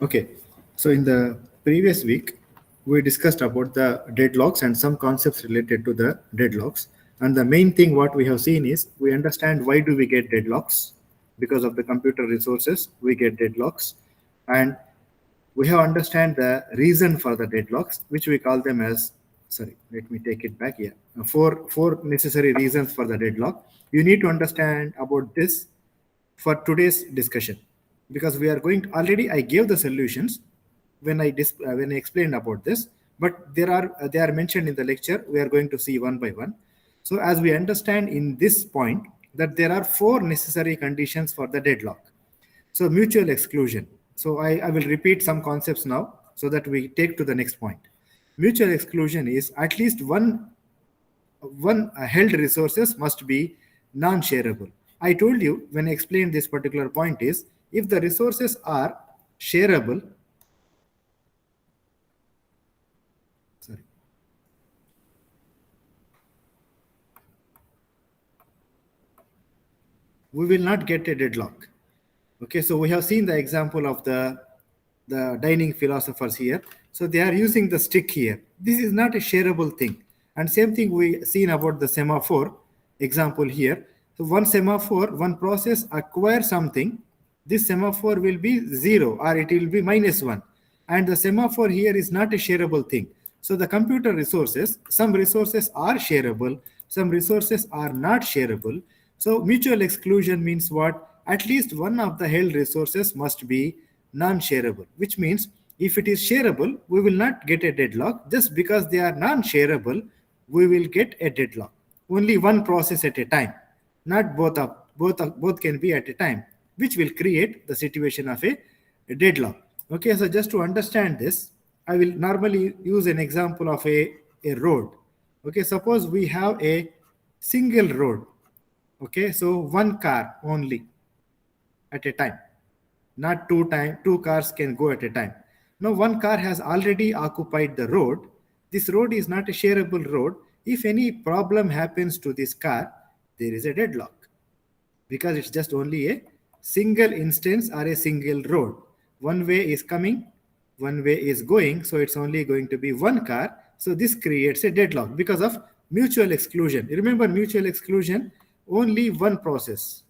Okay, so in the previous week, we discussed about the deadlocks and some concepts related to the deadlocks. And the main thing what we have seen is we understand why do we get deadlocks. Because of the computer resources, we get deadlocks. And we have understand the reason for the deadlocks, which we call them as, sorry, let me take it back here. Four necessary reasons for the deadlock. You need to understand about this for today's discussion, because we are going to, already I gave the solutions when I explained about this, but they are mentioned in the lecture. We are going to see one by one. So as we understand in this point that there are four necessary conditions for the deadlock. So mutual exclusion. So I will repeat some concepts now so that we take to the next point. Mutual exclusion is at least one held resources must be non-shareable. I told you when I explained this particular point is if the resources are shareable, sorry, we will not get a deadlock. Okay, so we have seen the example of the dining philosophers here. So they are using the stick here. This is not a shareable thing. And same thing we seen about the semaphore example here. So one semaphore, one process acquires something. This semaphore will be 0 or it will be -1. And the semaphore here is not a shareable thing. So the computer resources, some resources are shareable, some resources are not shareable. So mutual exclusion means what? At least one of the held resources must be non-shareable, which means if it is shareable, we will not get a deadlock. Just because they are non-shareable, we will get a deadlock. Only one process at a time, not both can be at a time, which will create the situation of a deadlock. Okay, so just to understand this, I will normally use an example of a road. Okay, suppose we have a single road. Okay, so one car only at a time, not two cars can go at a time. Now one car has already occupied the road. This road is not a shareable road. If any problem happens to this car, there is a deadlock, because it's just only a single instance or a single road. One way is coming, one way is going, so it's only going to be one car. So this creates a deadlock because of mutual exclusion. Remember, mutual exclusion, only one process,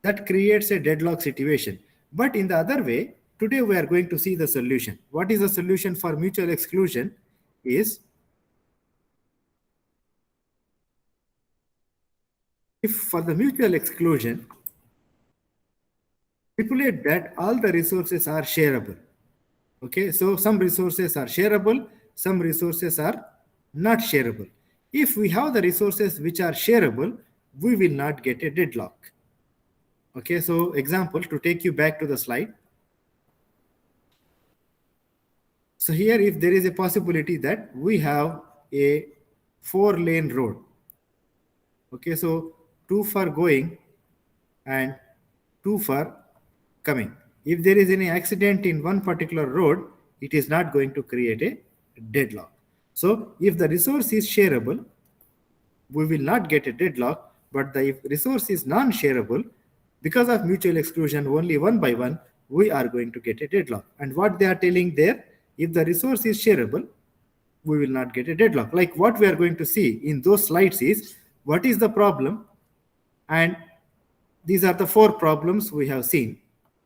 that creates a deadlock situation. But in the other way, today we are going to see the solution. What is the solution for mutual exclusion is, if for the mutual exclusion, stipulate that all the resources are shareable. Okay, so some resources are shareable, some resources are not shareable. If we have the resources which are shareable, we will not get a deadlock. Okay, so example, to take you back to the slide. So here, if there is a possibility that we have a 4-lane road. Okay, so 2 for going and 2 for coming. If there is any accident in one particular road, it is not going to create a deadlock. So if the resource is shareable, we will not get a deadlock. But if resource is non-shareable, because of mutual exclusion, only one by one, we are going to get a deadlock. And what they are telling there, if the resource is shareable, we will not get a deadlock. Like what we are going to see in those slides is, what is the problem? And these are the 4 problems we have seen.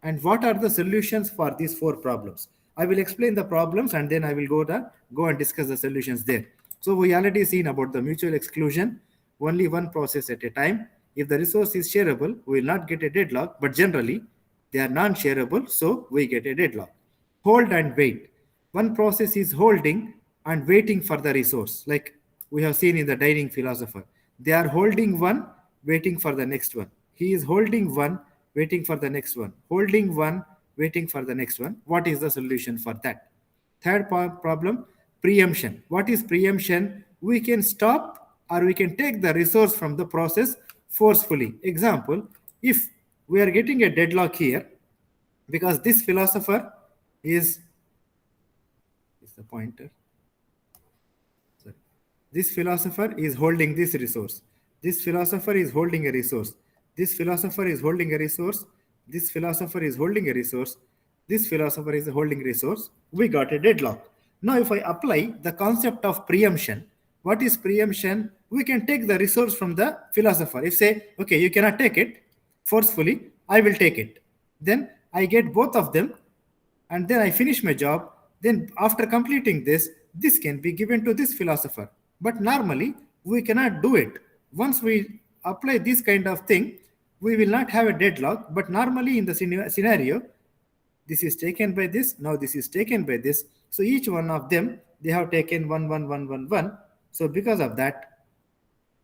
And what are the solutions for these 4 problems? I will explain the problems and then I will go and discuss the solutions there. So we already seen about the mutual exclusion, only one process at a time. If the resource is shareable, we will not get a deadlock, but generally they are non-shareable, so we get a deadlock. Hold and wait. One process is holding and waiting for the resource, like we have seen in the dining philosopher. They are holding one, waiting for the next one. He is holding one, waiting for the next one. Holding one, waiting for the next one. What is the solution for that? Third problem, preemption. What is preemption? We can stop or we can take the resource from the process forcefully. Example, if we are getting a deadlock here, because this philosopher is the pointer. Sorry. This philosopher is holding this resource. This philosopher is holding a resource. This philosopher is holding a resource. This philosopher is holding a resource. this philosopher is holding resource, we got a deadlock. Now, if I apply the concept of preemption, what is preemption? We can take the resource from the philosopher. If say, okay, you cannot take it forcefully, I will take it. Then I get both of them, and then I finish my job. Then after completing this can be given to this philosopher. But normally we cannot do it. Once we apply this kind of thing, we will not have a deadlock. But normally in the scenario, this is taken by this, now this is taken by this. So each one of them, they have taken one, one, one, one, one. So because of that,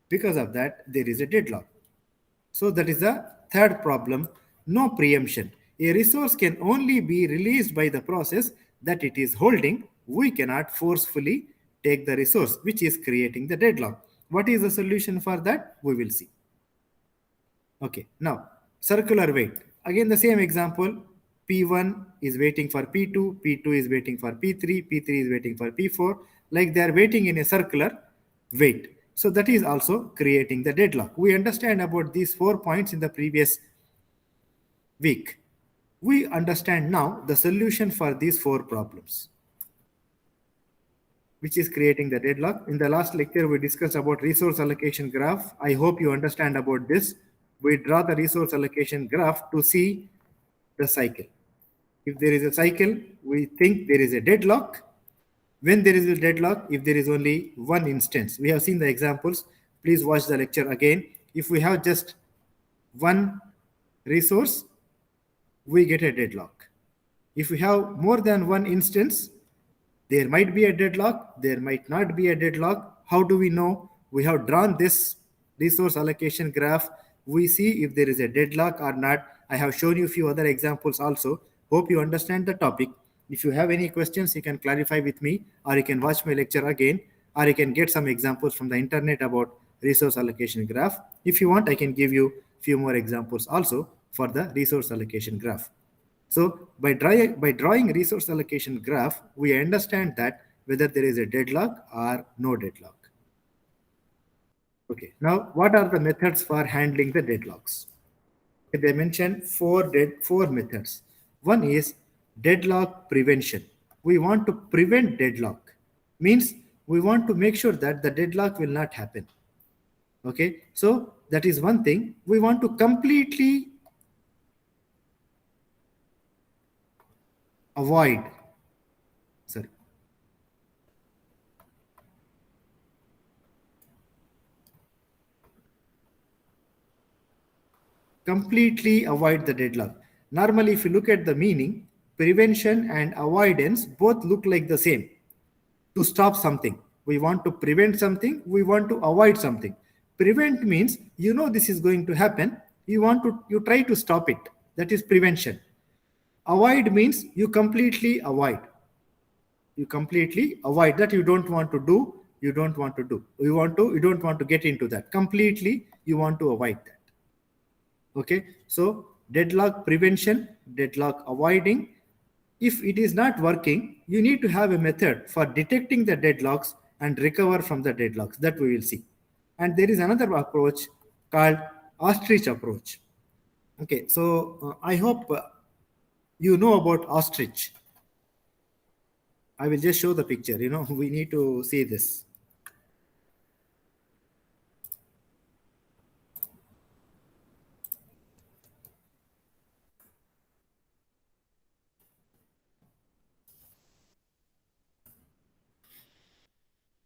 there is a deadlock. So that is the third problem, no preemption. A resource can only be released by the process that it is holding. We cannot forcefully take the resource, which is creating the deadlock. What is the solution for that? We will see. Okay, now circular wait. Again, the same example. P1 is waiting for P2, P2 is waiting for P3, P3 is waiting for P4. Like they are waiting in a circular wait. So that is also creating the deadlock. We understand about these 4 points in the previous week. We understand now the solution for these 4 problems, which is creating the deadlock. In the last lecture, we discussed about resource allocation graph. I hope you understand about this. We draw the resource allocation graph to see the cycle. If there is a cycle, we think there is a deadlock. When there is a deadlock, if there is only one instance, we have seen the examples. Please watch the lecture again. If we have just one resource, we get a deadlock. If we have more than one instance, there might be a deadlock, there might not be a deadlock. How do we know? We have drawn this resource allocation graph. We see if there is a deadlock or not. I have shown you a few other examples also. Hope you understand the topic. If you have any questions, you can clarify with me, or you can watch my lecture again, or you can get some examples from the internet about resource allocation graph. If you want, I can give you a few more examples also for the resource allocation graph. So by drawing resource allocation graph, we understand that whether there is a deadlock or no deadlock. Okay, now what are the methods for handling the deadlocks? They mentioned four methods. One is deadlock prevention. We want to prevent deadlock. Means we want to make sure that the deadlock will not happen. Okay, so that is one thing. We want to completely avoid, sorry, completely avoid the deadlock. Normally, if you look at the meaning, prevention and avoidance both look like the same. To stop something, we want to prevent something, we want to avoid something. Prevent means you know this is going to happen, you try to stop it. That is prevention. Avoid means you completely avoid. You completely avoid that. You don't want to do. You don't want to do. You don't want to get into that. Completely, you want to avoid that. Okay, so deadlock prevention, deadlock avoiding. If it is not working, you need to have a method for detecting the deadlocks and recover from the deadlocks. That we will see. And there is another approach called ostrich approach. Okay, so I hope you know about ostrich. I will just show the picture. We need to see this.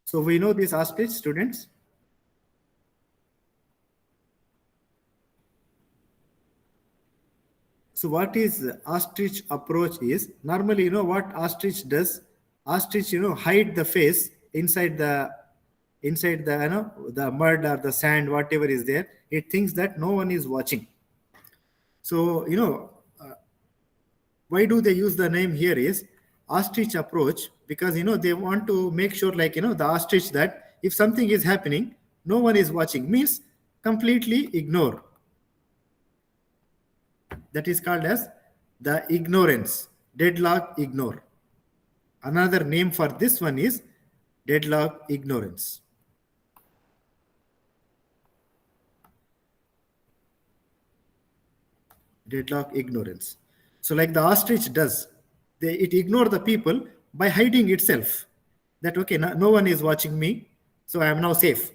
So we know this ostrich, students. So what is ostrich approach is, normally, what ostrich does? Ostrich, hide the face inside the the mud or the sand, whatever is there. It thinks that no one is watching. So, why do they use the name here is ostrich approach? Because, they want to make sure, like, the ostrich, that if something is happening, no one is watching, means completely ignore. That is called as the ignorance, deadlock ignore. Another name for this one is deadlock ignorance. Deadlock ignorance. So like the ostrich does, it ignore the people by hiding itself. That okay, no one is watching me, so I am now safe.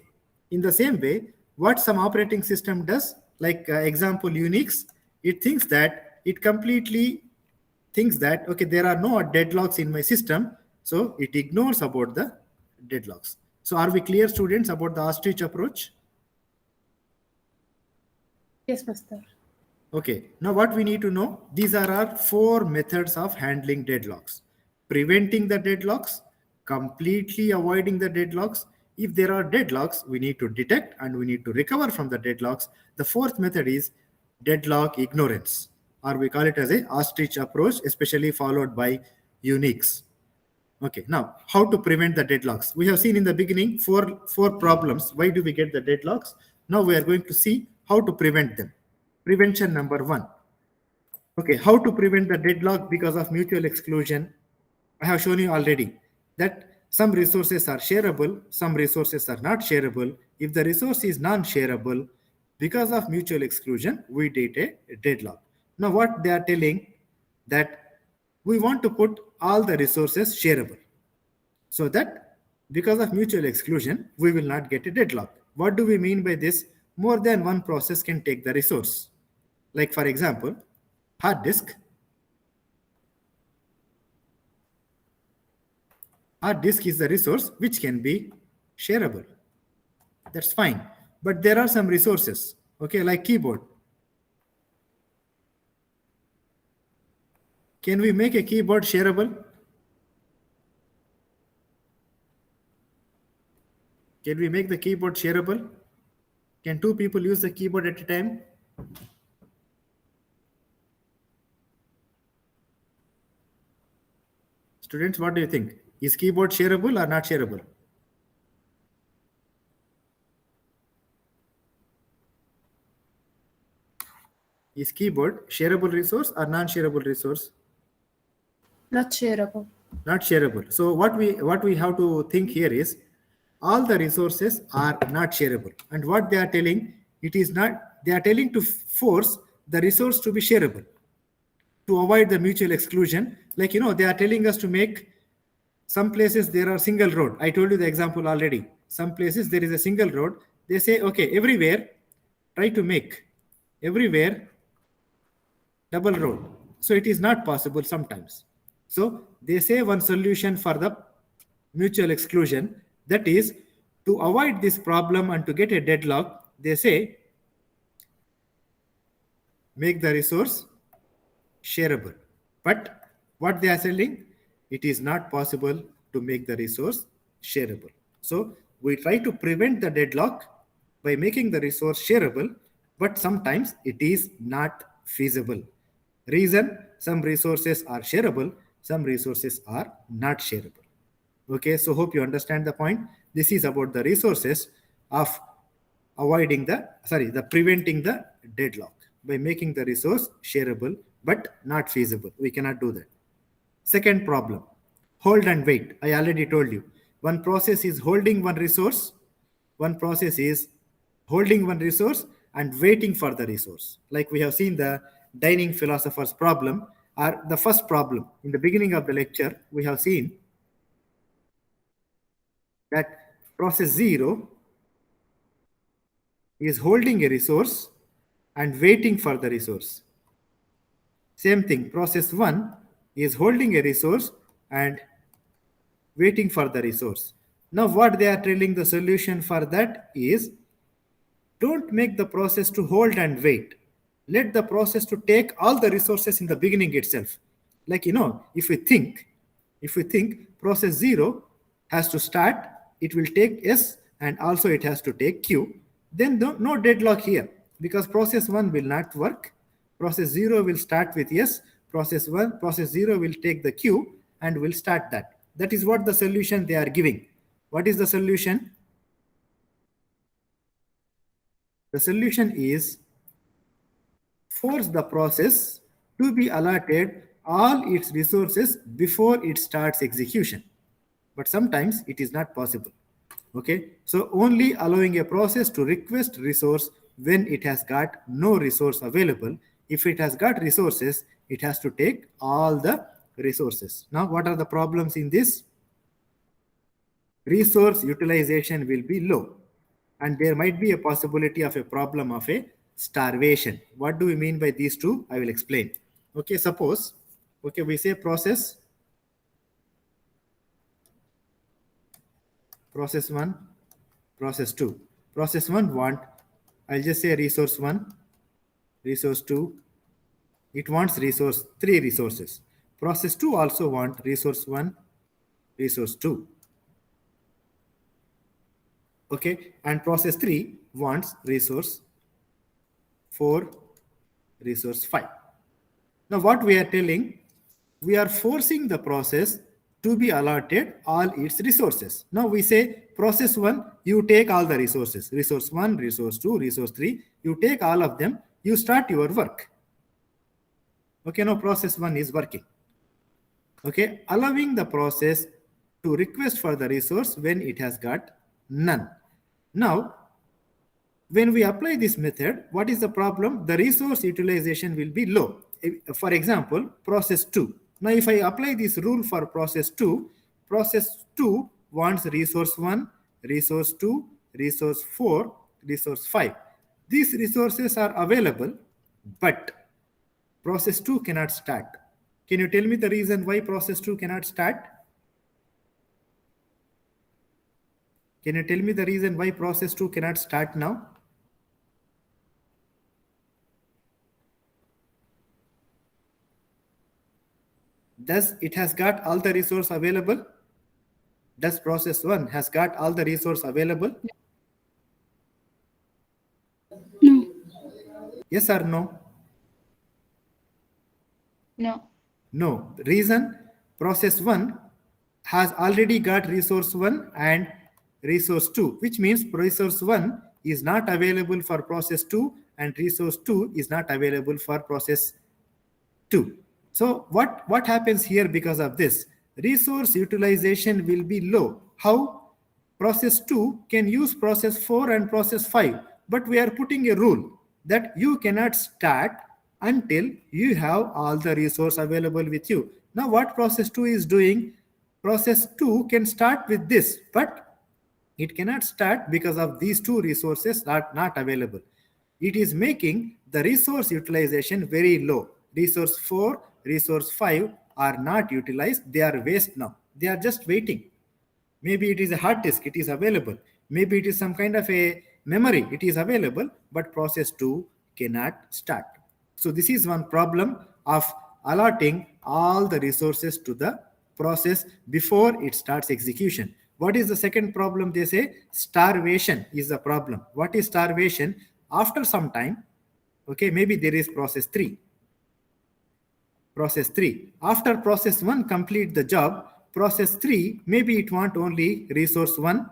In the same way, what some operating system does, like example Unix, it thinks that it completely thinks that okay, there are no deadlocks in my system, so it ignores about the deadlocks. So are we clear, students, about the ostrich approach? Yes, Master. Okay, now what we need to know, these are our 4 methods of handling deadlocks. Preventing the deadlocks, completely avoiding the deadlocks. If there are deadlocks, we need to detect and we need to recover from the deadlocks. The 4th method is deadlock ignorance, or we call it as a ostrich approach, especially followed by Unix. Okay, now how to prevent the deadlocks? We have seen in the beginning four problems. Why do we get the deadlocks? Now we are going to see how to prevent them. Prevention number 1. Okay, how to prevent the deadlock because of mutual exclusion? I have shown you already that some resources are shareable, some resources are not shareable. If the resource is non-shareable, because of mutual exclusion, we get a deadlock. Now what they are telling, that we want to put all the resources shareable, so that because of mutual exclusion, we will not get a deadlock. What do we mean by this? More than one process can take the resource. Like for example, hard disk. Hard disk is the resource which can be shareable. That's fine. But there are some resources, okay, like keyboard. Can we make a keyboard shareable? Can we make the keyboard shareable? Can 2 people use the keyboard at a time? Students, what do you think? Is keyboard shareable or not shareable? Is keyboard shareable resource or non-shareable resource? Not shareable. Not shareable. So what we have to think here is, all the resources are not shareable. And what they are telling, it is not, they are telling to force the resource to be shareable, to avoid the mutual exclusion. Like, they are telling us to make, some places there are single road. I told you the example already. Some places there is a single road. They say, okay, everywhere, try to make everywhere double road. So it is not possible sometimes. So they say one solution for the mutual exclusion, that is to avoid this problem and to get a deadlock, they say make the resource shareable. But what they are telling, it is not possible to make the resource shareable. So we try to prevent the deadlock by making the resource shareable, but sometimes it is not feasible. Reason, some resources are shareable, some resources are not shareable. Okay, so hope you understand the point. This is about the resources of avoiding the preventing the deadlock by making the resource shareable but not feasible. We cannot do that. Second problem, hold and wait. I already told you. One process is holding one resource, one process is holding one resource and waiting for the resource. Like we have seen the dining philosopher's problem, or the first problem in the beginning of the lecture, we have seen that process 0 is holding a resource and waiting for the resource. Same thing, process 1 is holding a resource and waiting for the resource. Now what they are telling, the solution for that is, don't make the process to hold and wait. Let the process to take all the resources in the beginning itself. Like, if we think process 0 has to start, it will take S and also it has to take Q. Then no deadlock here, because process 1 will not work. Process 0 will start with S, process 0 will take the Q and will start that. That is what the solution they are giving. What is the solution? The solution is force the process to be allotted all its resources before it starts execution. But sometimes it is not possible. Okay, so only allowing a process to request resource when it has got no resource available If it has got resources, it has to take all the resources. Now, what are the problems in this? Resource utilization will be low, and there might be a possibility of a problem of a starvation. What do we mean by these two? I will explain. Okay, suppose, okay, we say process 1, process 2. Process 1 want, I'll just say resource 1, resource 2. It wants 3 resources. Process 2 also want resource 1, resource 2. Okay, and process 3 wants resource 4, resource 5. Now what we are telling, we are forcing the process to be allotted all its resources. Now we say process 1, you take all the resources, resource 1, resource 2, resource 3, you take all of them, you start your work. Okay, now process 1 is working. Okay, allowing the process to request for the resource when it has got none. Now, when we apply this method, what is the problem? The resource utilization will be low. For example, process 2. Now, if I apply this rule for process 2 wants resource 1, resource 2, resource 4, resource 5. These resources are available, but process 2 cannot start. Can you tell me the reason why process 2 cannot start? Can you tell me the reason why process 2 cannot start now? Does it has got all the resource available? Does process 1 has got all the resource available? No. Yes or no? No. No. Reason, process 1 has already got resource 1 and resource 2, which means resource 1 is not available for process 2 and resource 2 is not available for process 2. So what happens here because of this? Resource utilization will be low. How? Process 2 can use process 4 and process 5, but we are putting a rule that you cannot start until you have all the resource available with you. Now what process 2 is doing? Process 2 can start with this, but it cannot start because of these two resources are not available. It is making the resource utilization very low. Resource 4, resource 5 are not utilized. They are waste now. They are just waiting. Maybe it is a hard disk, it is available. Maybe it is some kind of a memory, it is available, but process 2 cannot start. So this is one problem of allotting all the resources to the process before it starts execution. What is the second problem? They say starvation is the problem. What is starvation? After some time, okay, maybe there is process 3. Process 3. After process 1 complete the job, process 3, maybe it want only resource 1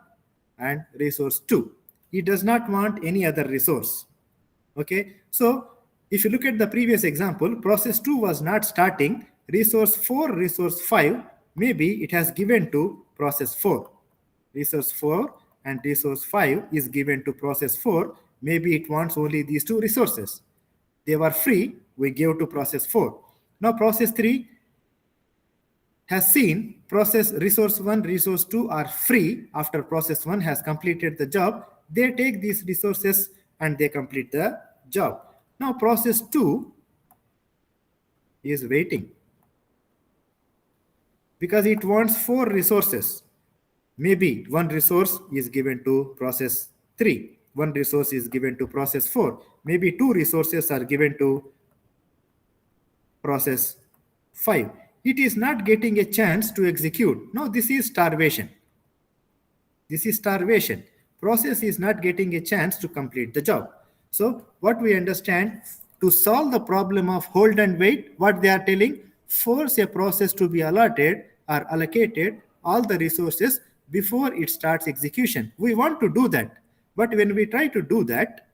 and resource 2. It does not want any other resource. Okay, so if you look at the previous example, process 2 was not starting. Resource 4, resource 5, maybe it has given to process 4. Resource 4 and resource 5 is given to process 4. Maybe it wants only these two resources. They were free, we gave to process 4. Now process 3 has seen process resource 1, resource 2 are free after process 1 has completed the job. They take these resources and they complete the job. Now process 2 is waiting because it wants 4 resources. Maybe one resource is given to process 3. One resource is given to process 4. Maybe 2 resources are given to process 5. It is not getting a chance to execute. Now this is starvation. This is starvation. Process is not getting a chance to complete the job. So what we understand, to solve the problem of hold and wait, what they are telling, force a process to be allotted or allocated all the resources before it starts execution. We want to do that. But when we try to do that,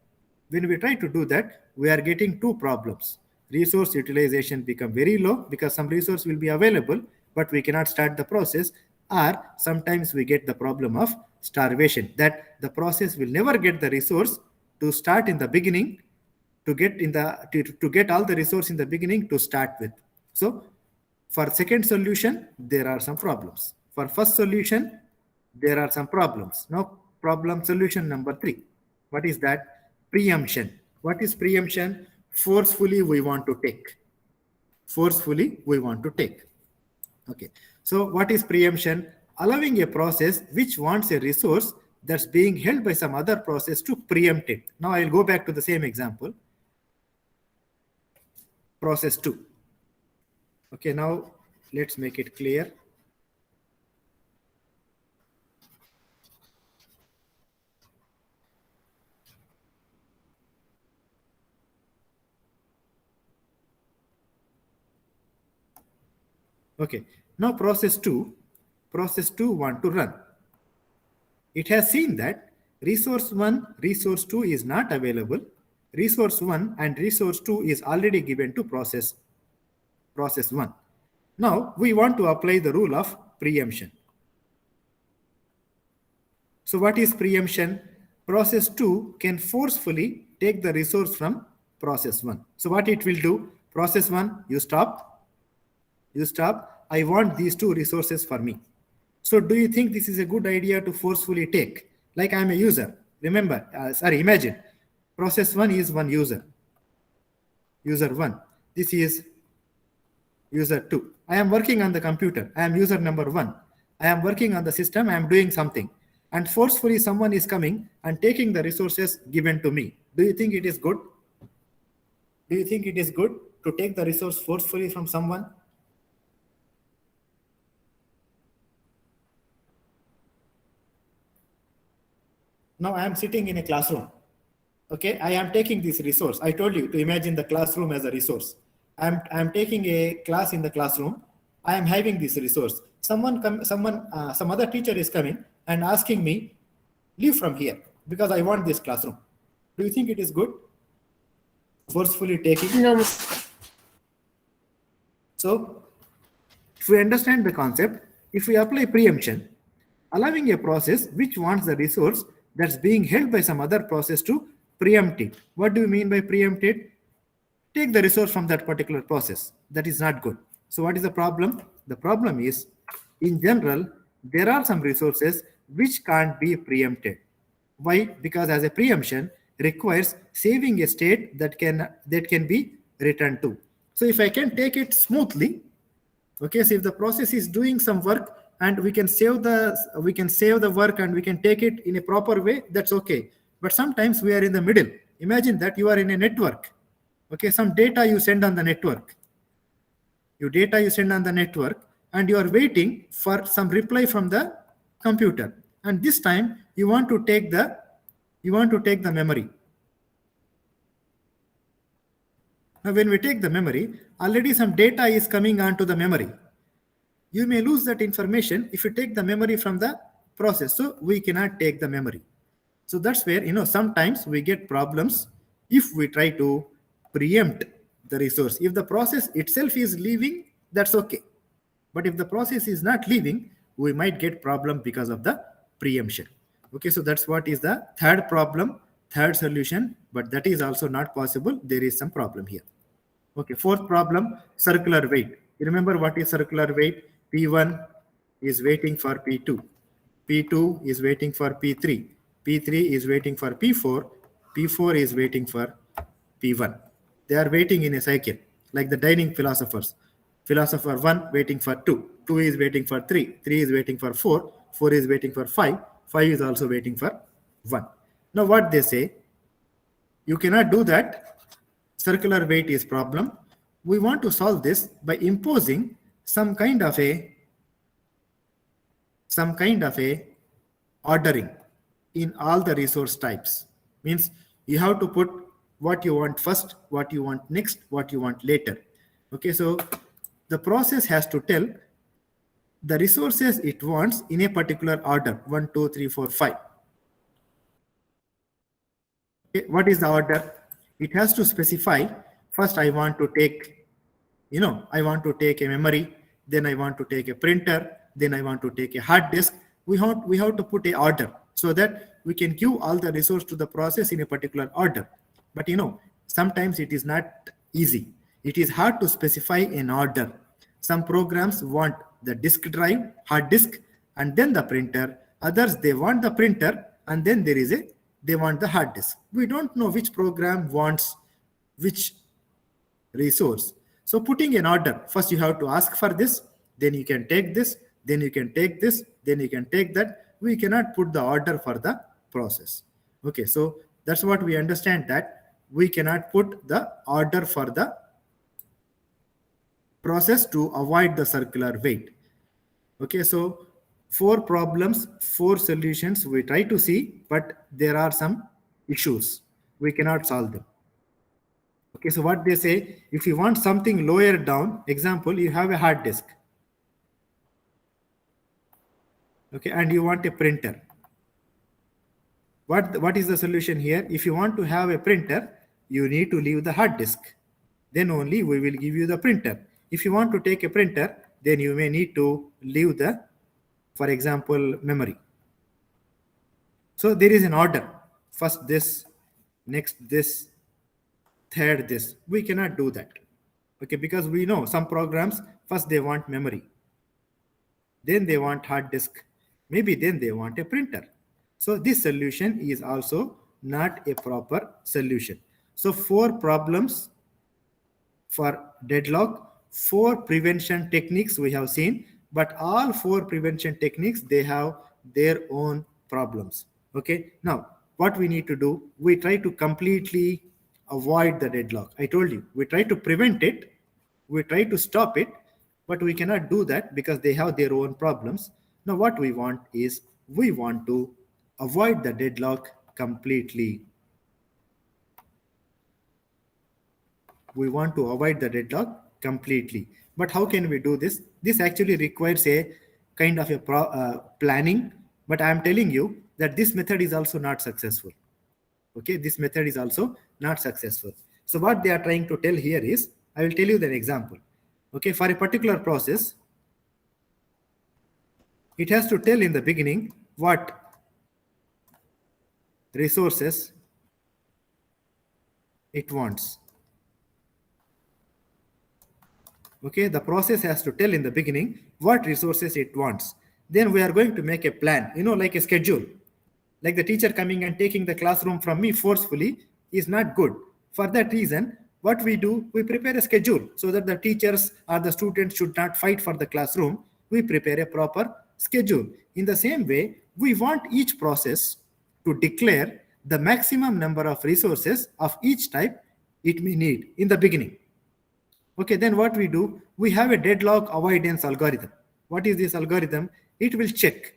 we are getting two problems. Resource utilization become very low because some resource will be available, but we cannot start the process, or sometimes we get the problem of starvation, that the process will never get the resource to start in the beginning, to get all the resource in the beginning to start with. So for second solution, there are some problems. For first solution, there are some problems. Now, problem solution number 3. What is that? Preemption. What is preemption? Forcefully we want to take. Forcefully we want to take. Okay. So what is preemption? Allowing a process which wants a resource that's being held by some other process to preempt it. Now I'll go back to the same example. Process 2. Okay, now let's make it clear. Okay, now process 2 want to run. It has seen that resource 1, resource 2 is not available. Resource 1 and resource 2 is already given to process 1. Now we want to apply the rule of preemption. So what is preemption? Process 2 can forcefully take the resource from process 1. So what it will do? Process 1, you stop. I want these 2 resources for me. So do you think this is a good idea to forcefully take? Like I'm a user. Remember, imagine process 1 is one user. User 1. This is user 2. I am working on the computer. I am user number 1. I am working on the system. I am doing something. And forcefully someone is coming and taking the resources given to me. Do you think it is good? Do you think it is good to take the resource forcefully from someone? Now I am sitting in a classroom. Okay, I am taking this resource. I told you to imagine the classroom as a resource. I am taking a class in the classroom. I am having this resource. Some other teacher is coming and asking me, leave from here because I want this classroom. Do you think it is good? Forcefully taking? No. So, if we understand the concept, if we apply preemption, allowing a process which wants the resource that's being held by some other process to preempt it. What do you mean by preempt it? Take the resource from that particular process. That is not good. So what is the problem? The problem is, in general, there are some resources which can't be preempted. Why? Because as a preemption requires saving a state that can be returned to. So if I can take it smoothly, okay, so if the process is doing some work and we can save the work and we can take it in a proper way, that's okay. But sometimes we are in the middle. Imagine that you are in a network. Okay, some data you send on the network. And you are waiting for some reply from the computer. And this time you want to take the memory. Now when we take the memory, already some data is coming onto the memory. You may lose that information if you take the memory from the process. So we cannot take the memory. So that's where, sometimes we get problems if we try to preempt the resource. If the process itself is leaving, that's okay. But if the process is not leaving, we might get problem because of the preemption. Okay, so that's what is the third problem, third solution, but that is also not possible. There is some problem here. Okay, fourth problem, circular wait. You remember what is circular wait? P1 is waiting for P2. P2 is waiting for P3. P3 is waiting for P4. P4 is waiting for P1. They are waiting in a cycle, like the dining philosophers. Philosopher 1 waiting for 2. 2 is waiting for 3. 3 is waiting for 4. 4 is waiting for 5. 5 is also waiting for 1. Now what they say, you cannot do that. Circular wait is problem. We want to solve this by imposing some kind of a ordering in all the resource types. Means you have to put what you want first, what you want next, what you want later. Okay, so the process has to tell the resources it wants in a particular order, 1, 2, 3, 4, 5. Okay, what is the order? It has to specify, first I want to take, I want to take a memory, then I want to take a printer, then I want to take a hard disk. We have to put a order so that we can give all the resource to the process in a particular order. But sometimes it is not easy. It is hard to specify an order. Some programs want the disk drive, hard disk, and then the printer. Others, they want the printer, and then they want the hard disk. We don't know which program wants which resource. So putting an order, first you have to ask for this, then you can take this, then you can take this, then you can take that. We cannot put the order for the process. Okay, so that's what we understand, that we cannot put the order for the process to avoid the circular wait. Okay, so 4 problems, 4 solutions we try to see, but there are some issues. We cannot solve them. Okay, so what they say, if you want something lower down, example, you have a hard disk. Okay, and you want a printer. What is the solution here? If you want to have a printer, you need to leave the hard disk. Then only we will give you the printer. If you want to take a printer, then you may need to leave the, for example, memory. So there is an order. First this, next this, third this. We cannot do that. Okay, because we know some programs, first they want memory, then they want hard disk, maybe then they want a printer. So this solution is also not a proper solution. So 4 problems for deadlock, 4 prevention techniques we have seen, but all 4 prevention techniques, they have their own problems. Okay, now what we need to do, we try to completely avoid the deadlock. I told you, we try to prevent it, we try to stop it, but we cannot do that because they have their own problems. Now what we want is, we want to avoid the deadlock completely. We want to avoid the deadlock completely. But how can we do this? This actually requires a kind of a planning, but I am telling you that this method is also not successful. Okay, this method is also not successful. So what they are trying to tell here is, I will tell you the example. Okay, for a particular process, it has to tell in the beginning what resources it wants. Okay, the process has to tell in the beginning what resources it wants. Then we are going to make a plan, like a schedule. Like the teacher coming and taking the classroom from me forcefully is not good. For that reason, what we do, we prepare a schedule so that the teachers or the students should not fight for the classroom. We prepare a proper schedule. In the same way, we want each process to declare the maximum number of resources of each type it may need in the beginning. Okay, then what we do, we have a deadlock avoidance algorithm. What is this algorithm? It will check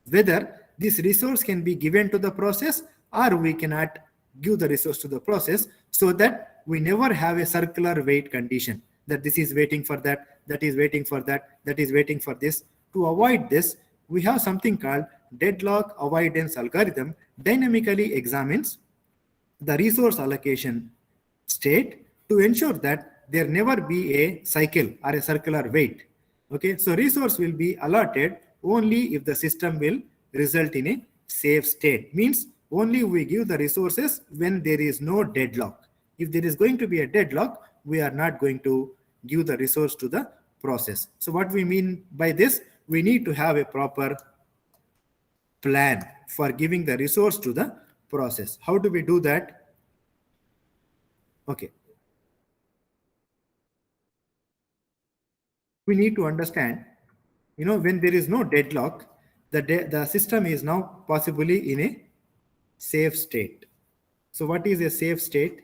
whether this resource can be given to the process or we cannot give the resource to the process, so that we never have a circular wait condition, that this is waiting for that, that is waiting for that, that is waiting for this. To avoid this, we have something called deadlock avoidance algorithm. Dynamically examines the resource allocation state to ensure that there never be a cycle or a circular wait. Okay, so resource will be allotted only if the system will result in a safe state. Means only we give the resources when there is no deadlock. If there is going to be a deadlock, we are not going to give the resource to the process. So what we mean by this, we need to have a proper plan for giving the resource to the process. How do we do that? Okay, we need to understand, when there is no deadlock, the system is now possibly in a safe state. So what is a safe state?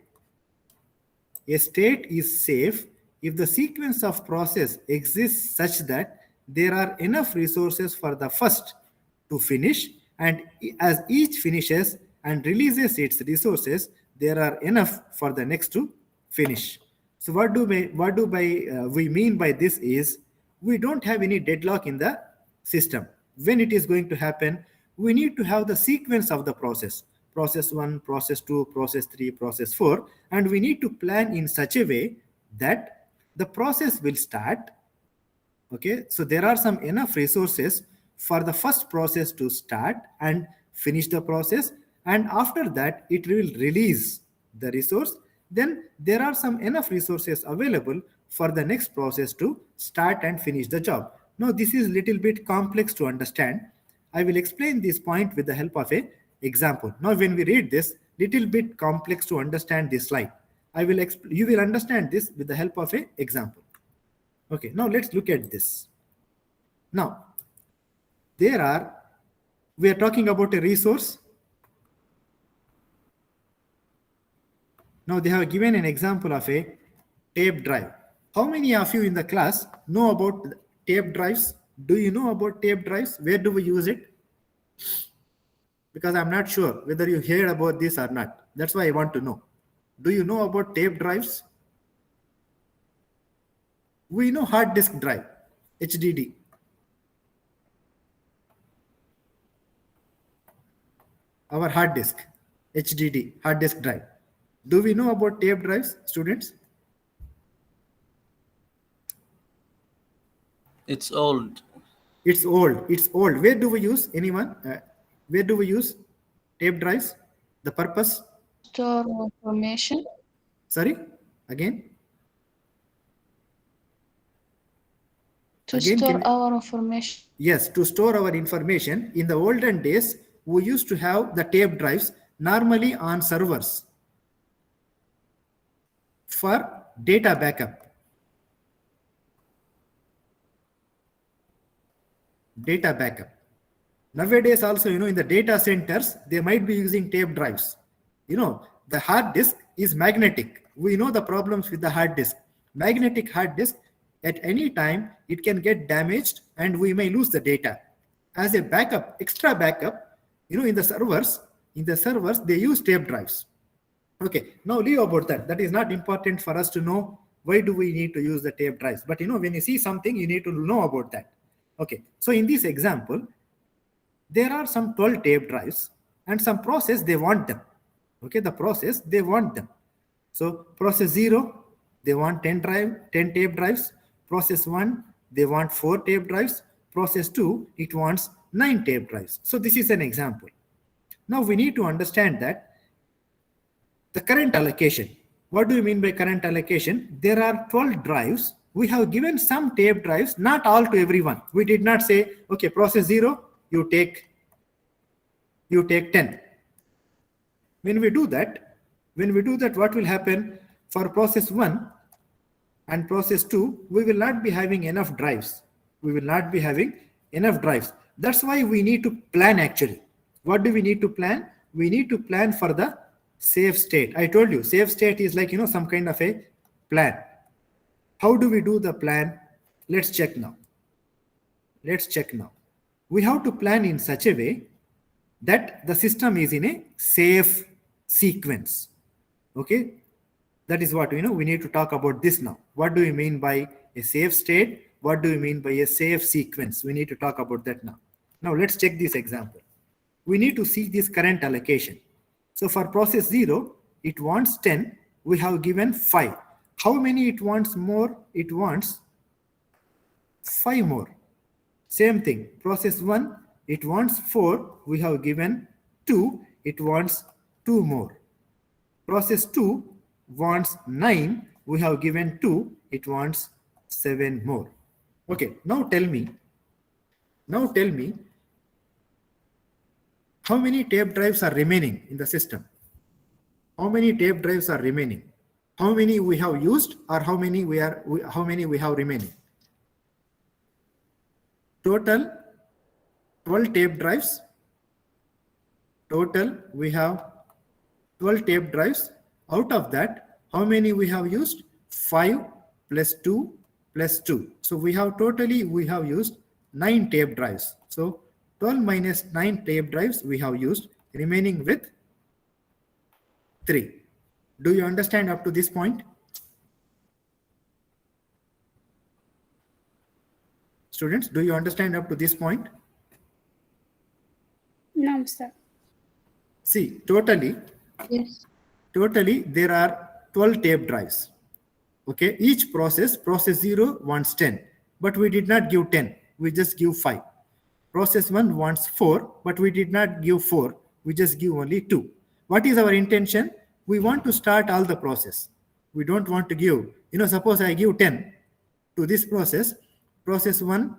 A state is safe if the sequence of process exists such that there are enough resources for the first to finish, and as each finishes and releases its resources, there are enough for the next to finish. So what do we mean by this is, we don't have any deadlock in the system. When it is going to happen, we need to have the sequence of the process 1, process 2, process 3, process 4, and we need to plan in such a way that the process will start. Okay, so there are some enough resources for the first process to start and finish the process, and after that it will release the resource. then there are some enough resources available for the next process to start and finish the job. Now this is little bit complex to understand. I will explain this point with the help of a example. Now when we read this, little bit complex to understand this slide. You will understand this with the help of a example. Okay, now let's look at this. Now we are talking about a resource. Now they have given an example of a tape drive. How many of you in the class know about tape drives? Do you know about tape drives? Where do we use it? Because I'm not sure whether you heard about this or not. That's why I want to know. Do you know about tape drives? We know hard disk drive, HDD. Our hard disk, HDD, hard disk drive. Do we know about tape drives, students? It's old. It's old. It's old. Where do we use, anyone? Where do we use tape drives? The purpose? Store information. Sorry, again? To Again, store our information. Yes, to store our information. In the olden days, we used to have the tape drives normally on servers for data backup. Data backup. Nowadays also, in the data centers, they might be using tape drives. The hard disk is magnetic. We know the problems with the hard disk. Magnetic hard disk, at any time, it can get damaged and we may lose the data. As a backup, extra backup, in the servers, they use tape drives. Okay, now leave about that. That is not important for us to know why do we need to use the tape drives. But when you see something, you need to know about that. Okay, so in this example, there are some 12 tape drives and some process, they want them. Okay, the process, they want them. So process 0, they want 10 tape drives. Process 1, they want 4 tape drives. Process 2, it wants 9 tape drives. So this is an example. Now we need to understand that the current allocation. What do you mean by current allocation? There are 12 drives. We have given some tape drives, not all to everyone. We did not say, okay, process 0, you take 10. When we do that, what will happen? For process 1 and process 2, we will not be having enough drives. That's why we need to plan actually. What do we need to plan? We need to plan for the safe state. I told you, safe state is like, some kind of a plan. How do we do the plan? Let's check now. We have to plan in such a way that the system is in a safe sequence. Okay, that is what we need to talk about this now. What do we mean by a safe state? What do we mean by a safe sequence? We need to talk about that now. Now let's check this example. We need to see this current allocation. So for process 0, it wants 10. We have given 5. How many it wants more? It wants 5 more. Same thing. Process 1, it wants 4. We have given 2. It wants 2 more. Process 2 wants 9. We have given 2. It wants 7 more. Okay, now tell me how many tape drives are remaining in the system? How many tape drives are remaining? How many we have used or how many we have remaining? Total 12 tape drives. Total we have 12 tape drives. Out of that, how many we have used? 5 plus 2 plus 2. So we have used 9 tape drives. So 12 minus 9 tape drives we have used, remaining with 3. Do you understand up to this point? Students, do you understand up to this point? No, sir. See, totally Yes. there are 12 tape drives. Okay, each process 0 wants 10, but we did not give 10. We just give 5. Process 1 wants 4, but we did not give 4. We just give only 2. What is our intention? we want to start all the process. We don't want to give, suppose I give 10 to this process 1,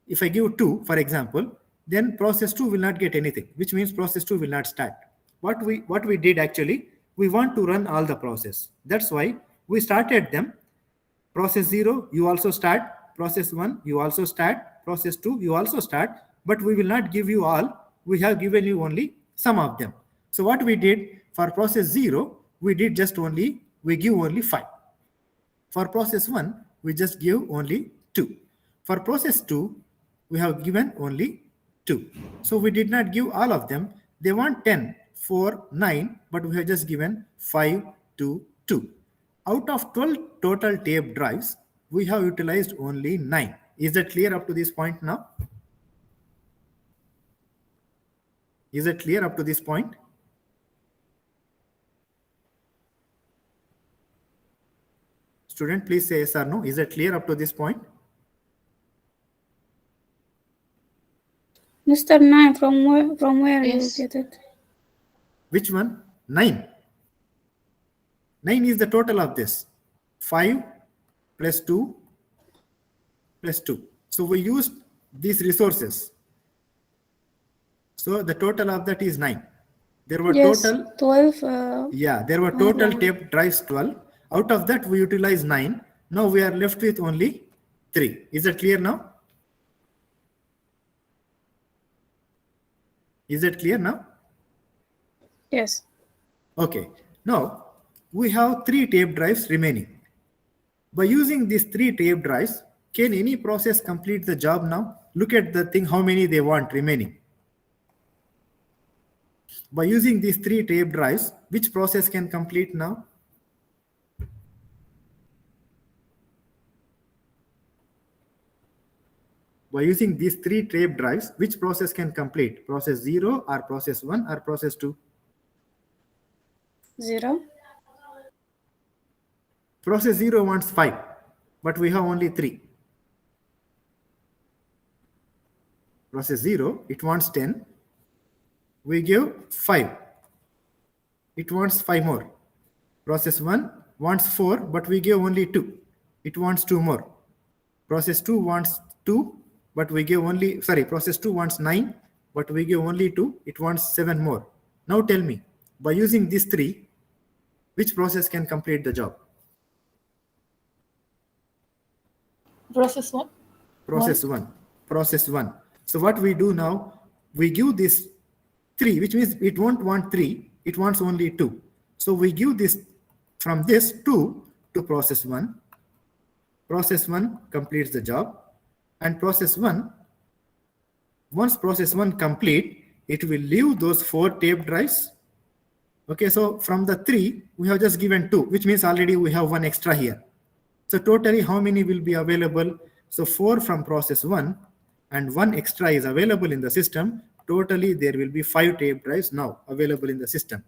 if I give 2, for example, then process 2 will not get anything, which means process 2 will not start. What we did actually, we want to run all the process. That's why we started them. Process 0, you also start. Process 1, you also start. Process 2, you also start. But we will not give you all. We have given you only some of them. So what we did for process 0, we give only 5. For process 1, we just give only 2. For process 2, we have given only 2. So we did not give all of them. They want 10, 4, 9, but we have just given 5, 2, 2. Out of 12 total tape drives, we have utilized only 9. Is that clear up to this point now? Is it clear up to this point? Student, please say yes or no. Is it clear up to this point? Mr. 9, from where Yes. you get it? Which one? 9. 9 is the total of this. 5 plus 2 plus 2. So we used these resources. So the total of that is 9. There were Yes, total 12. there were total tape drives 12. Out of that, we utilize 9. Now we are left with only 3. Is that clear now? Is that clear now? Yes. Okay. Now we have 3 tape drives remaining. By using these 3 tape drives, can any process complete the job now? Look at the thing, how many they want remaining. By using these 3 tape drives, which process can complete now? By using these 3 tape drives, which process can complete? Process 0 or process 1 or process 2? 0. Process 0 wants 5, but we have only 3. Process 0, it wants 10. We give 5. It wants 5 more. Process 1 wants 4, but we give only 2. It wants 2 more. Process 2 wants 2, but we give only, process 2 wants 9, but we give only 2. It wants 7 more. Now tell me, by using these 3, which process can complete the job? Process 1. Process 1. Process 1. So what we do now, we give this 3, which means it won't want 3, it wants only 2. So we give this from this 2 to process 1. Process 1 completes the job. And process 1, once process 1 complete, it will leave those 4 tape drives. Okay, so from the 3, we have just given 2, which means already we have 1 extra here. So totally how many will be available? So 4 from process 1 and 1 extra is available in the system. Totally there will be 5 tape drives now available in the system.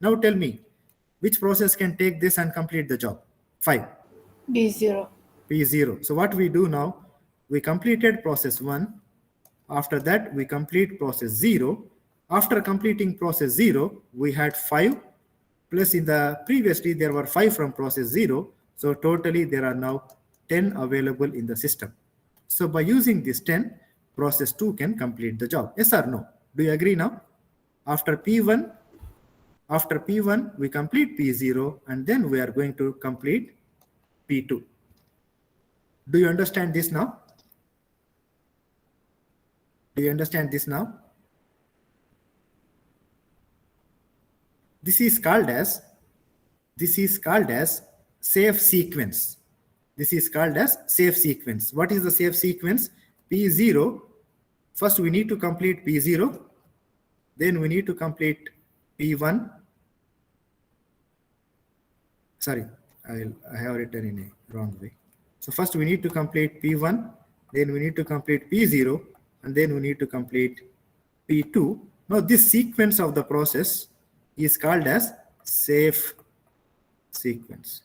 Now tell me, which process can take this and complete the job? 5. B0. P0. So what we do now, we completed process 1. After that, we complete process 0. After completing process 0, we had 5. Plus in the previously, there were 5 from process 0. So totally, there are now 10 available in the system. So by using this 10, process 2 can complete the job. Yes or no? Do you agree now? After P1, we complete P0, and then we are going to complete P2. Do you understand this now? Do you understand this now? This is called as safe sequence. This is called as safe sequence. What is the safe sequence? P0. First, we need to complete P0. Then we need to complete P1. Sorry, I have written in a wrong way. So first we need to complete P1. Then we need to complete P0. And then we need to complete P2. Now this sequence of the process is called as safe sequence.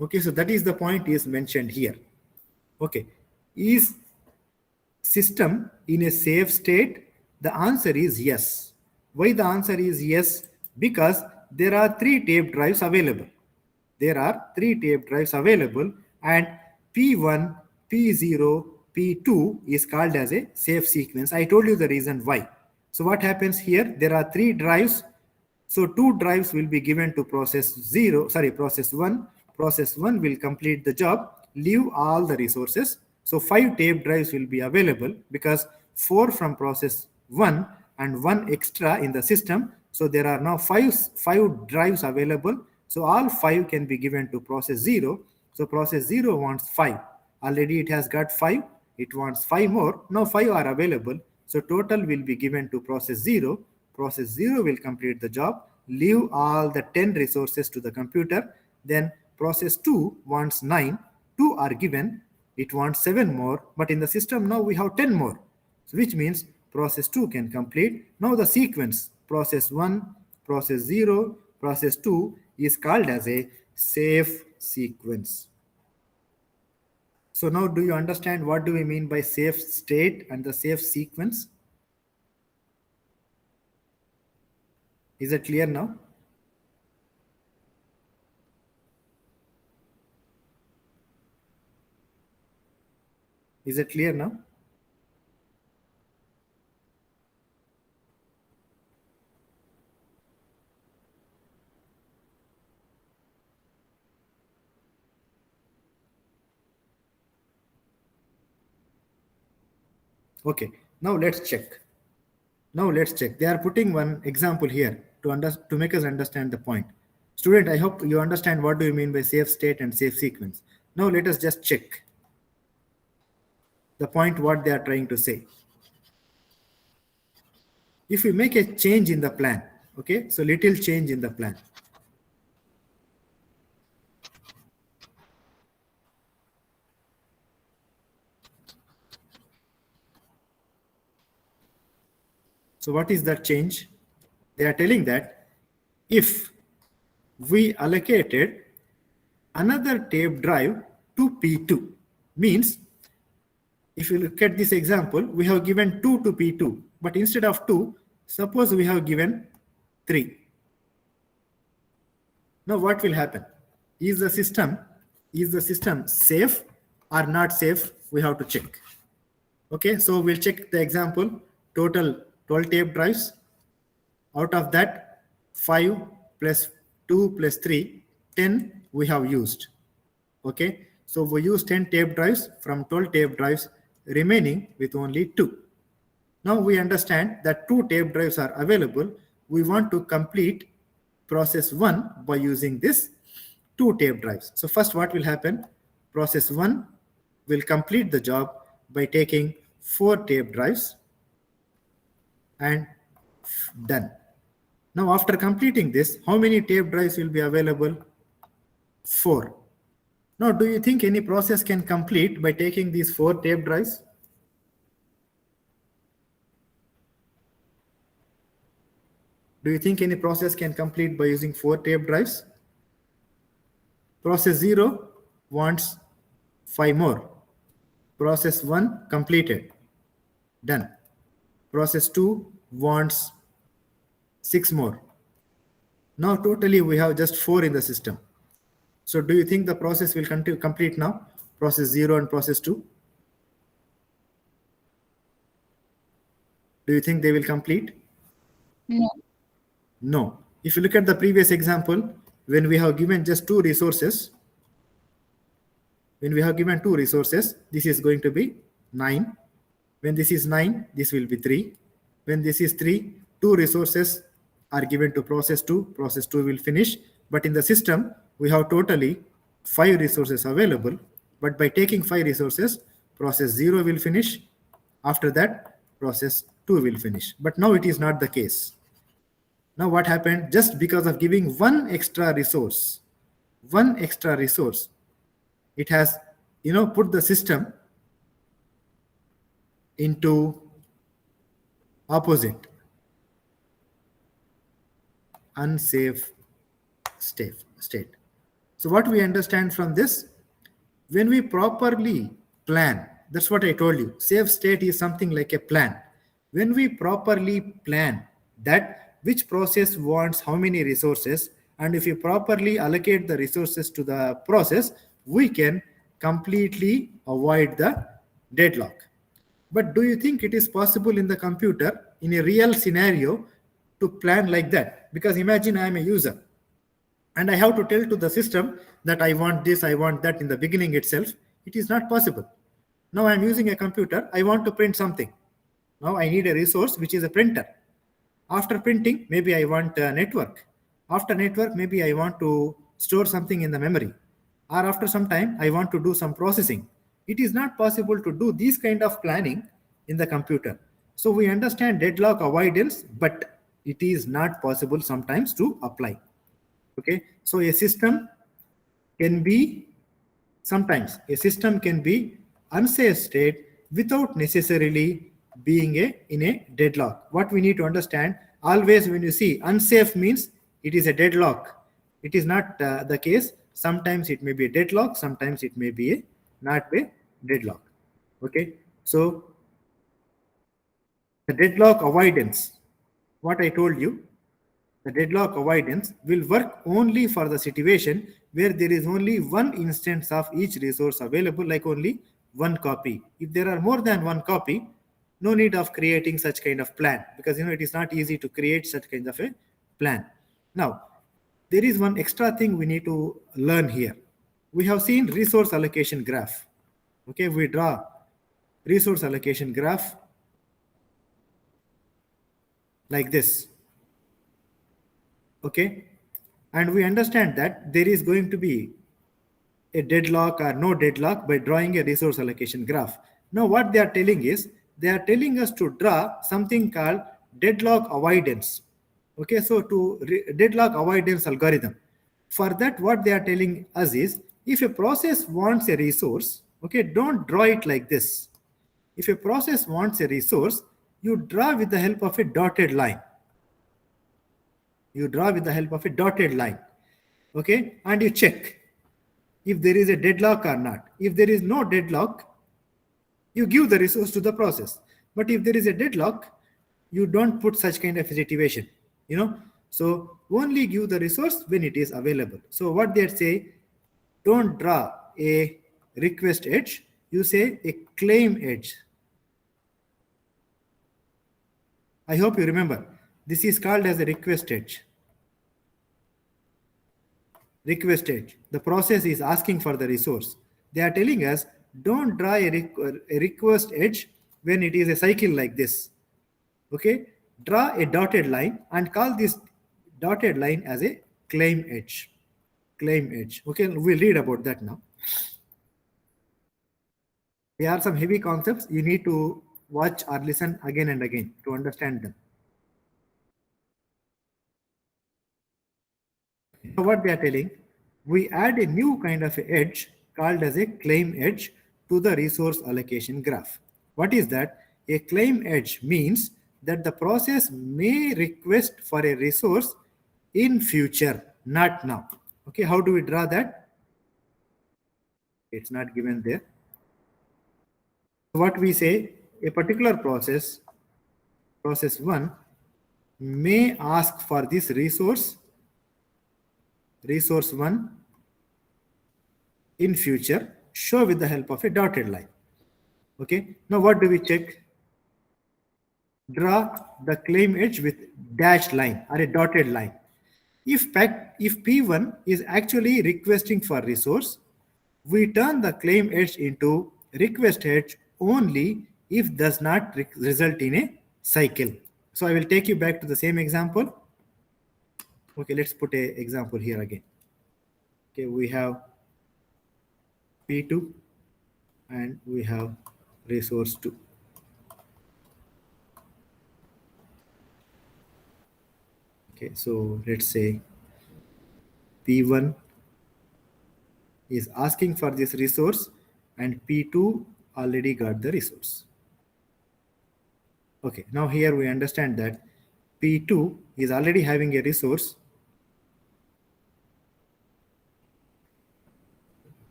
Okay, so that is the point is mentioned here. Okay, is system in a safe state? The answer is yes. Why the answer is yes? Because there are 3 tape drives available. There are 3 tape drives available, and P1, P0, P2 is called as a safe sequence. I told you the reason why. So what happens here? There are 3 drives. So 2 drives will be given to process 1. Process 1 will complete the job, leave all the resources. So 5 tape drives will be available because 4 from process 1 and 1 extra in the system. So there are now 5 drives available. So all 5 can be given to process 0. So process 0 wants 5. Already it has got 5. It wants 5 more. Now 5 are available. So total will be given to process 0. Process 0 will complete the job, leave all the 10 resources to the computer. Then process 2 wants 9. 2 are given. It wants 7 more. But in the system now we have 10 more. So which means process 2 can complete. Now the sequence process 1, process 0, process 2 is called as a safe sequence. So now do you understand what do we mean by safe state and the safe sequence? Is it clear now? Is it clear now? Okay, now let's check. They are putting one example here to make us understand the point. Student, I hope you understand what do you mean by safe state and safe sequence. Now let us just check the point what they are trying to say. If we make a change in the plan, okay, so little change in the plan. So what is that change? They are telling that if we allocated another tape drive to P2, means if you look at this example, we have given 2 to P2, but instead of 2, suppose we have given 3. Now what will happen? Is the system safe or not safe? We have to check. Okay, so we'll check the example. Total 12 tape drives. Out of that, 5 plus 2 plus 3, 10 we have used. Okay, so we use 10 tape drives from 12 tape drives, remaining with only 2. Now we understand that 2 tape drives are available. We want to complete process 1 by using this 2 tape drives. So first what will happen? Process 1 will complete the job by taking 4 tape drives and done. Now after completing this, how many tape drives will be available? 4. Now do you think any process can complete by taking these 4 tape drives? Do you think any process can complete by using 4 tape drives? Process 0 wants 5 more. Process 1 completed. Done. Process 2 wants 6 more. Now totally we have just 4 in the system. So do you think the process will complete now? Process 0 and process 2? Do you think they will complete? No. No. If you look at the previous example, when we have given just 2 resources, this is going to be 9. When this is 9, this will be 3. When this is 3, 2 resources are given to process 2. Process 2 will finish. But in the system, we have totally 5 resources available. But by taking 5 resources, process 0 will finish. After that, process 2 will finish. But now it is not the case. Now what happened? Just because of giving one extra resource, it has, put the system into opposite, unsafe state. So what we understand from this, when we properly plan, that's what I told you, safe state is something like a plan. When we properly plan that which process wants how many resources, and if you properly allocate the resources to the process, we can completely avoid the deadlock. But do you think it is possible in the computer, in a real scenario, to plan like that? Because imagine I am a user and I have to tell to the system that I want this, I want that in the beginning itself. It is not possible. Now I'm using a computer, I want to print something. Now I need a resource which is a printer. After printing, maybe I want a network. After network, maybe I want to store something in the memory. Or after some time, I want to do some processing. It is not possible to do this kind of planning in the computer. So we understand deadlock avoidance, but it is not possible sometimes to apply. Okay, so a system can be, sometimes a system can be unsafe state without necessarily being in a deadlock. What we need to understand, always when you see unsafe means it is a deadlock. It is not the case. Sometimes it may be a deadlock, sometimes it may be not a deadlock. Okay, so the deadlock avoidance, what I told you, the deadlock avoidance will work only for the situation where there is only one instance of each resource available, like only one copy. If there are more than one copy, no need of creating such kind of plan, because it is not easy to create such kind of a plan. Now, there is one extra thing we need to learn here. We have seen resource allocation graph. Okay, we draw resource allocation graph like this. Okay, and we understand that there is going to be a deadlock or no deadlock by drawing a resource allocation graph. Now what they are telling is, they are telling us to draw something called deadlock avoidance. Okay, so to deadlock avoidance algorithm. For that, what they are telling us is, if a process wants a resource, okay, don't draw it like this. If a process wants a resource, you draw with the help of a dotted line. You draw with the help of a dotted line. Okay, and you check if there is a deadlock or not. If there is no deadlock, you give the resource to the process. But if there is a deadlock, you don't put such kind of a situation. So only give the resource when it is available. So what they say, don't draw a request edge, you say a claim edge. I hope you remember, this is called as a request edge. Request edge. The process is asking for the resource. They are telling us, don't draw a request edge when it is a cycle like this. Okay, draw a dotted line and call this dotted line as a claim edge. Claim edge. Okay, we'll read about that now. There are some heavy concepts. You need to watch or listen again and again to understand them. So what they are telling, we add a new kind of edge called as a claim edge to the resource allocation graph. What is that? A claim edge means that the process may request for a resource in future, not now. Okay, how do we draw that? It's not given there. What we say, a particular process 1, may ask for this resource 1 in future, show with the help of a dotted line. Okay, now what do we check? Draw the claim edge with dashed line or a dotted line. If P1 is actually requesting for resource, we turn the claim edge into request edge only if does not result in a cycle. So I will take you back to the same example. Okay, let's put an example here again. Okay, we have P2 and we have resource 2. Okay, so let's say P1 is asking for this resource and P2 already got the resource. Okay, now here we understand that P2 is already having a resource.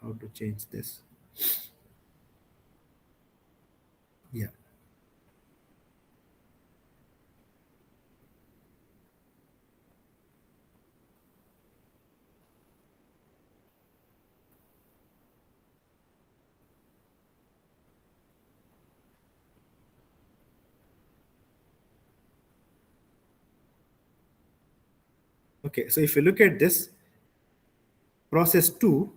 How to change this? Yeah. Okay, so if you look at this, process 2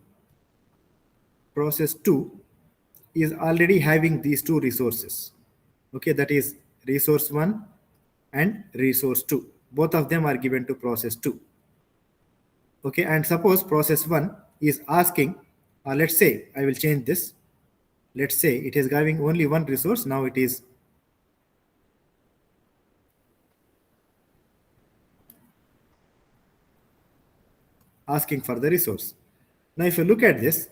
is already having these two resources. Okay, that is resource 1 and resource 2. Both of them are given to process 2. Okay, and suppose process 1 is asking, let's say, I will change this. Let's say it is having only one resource. Now it is asking for the resource. Now if you look at this,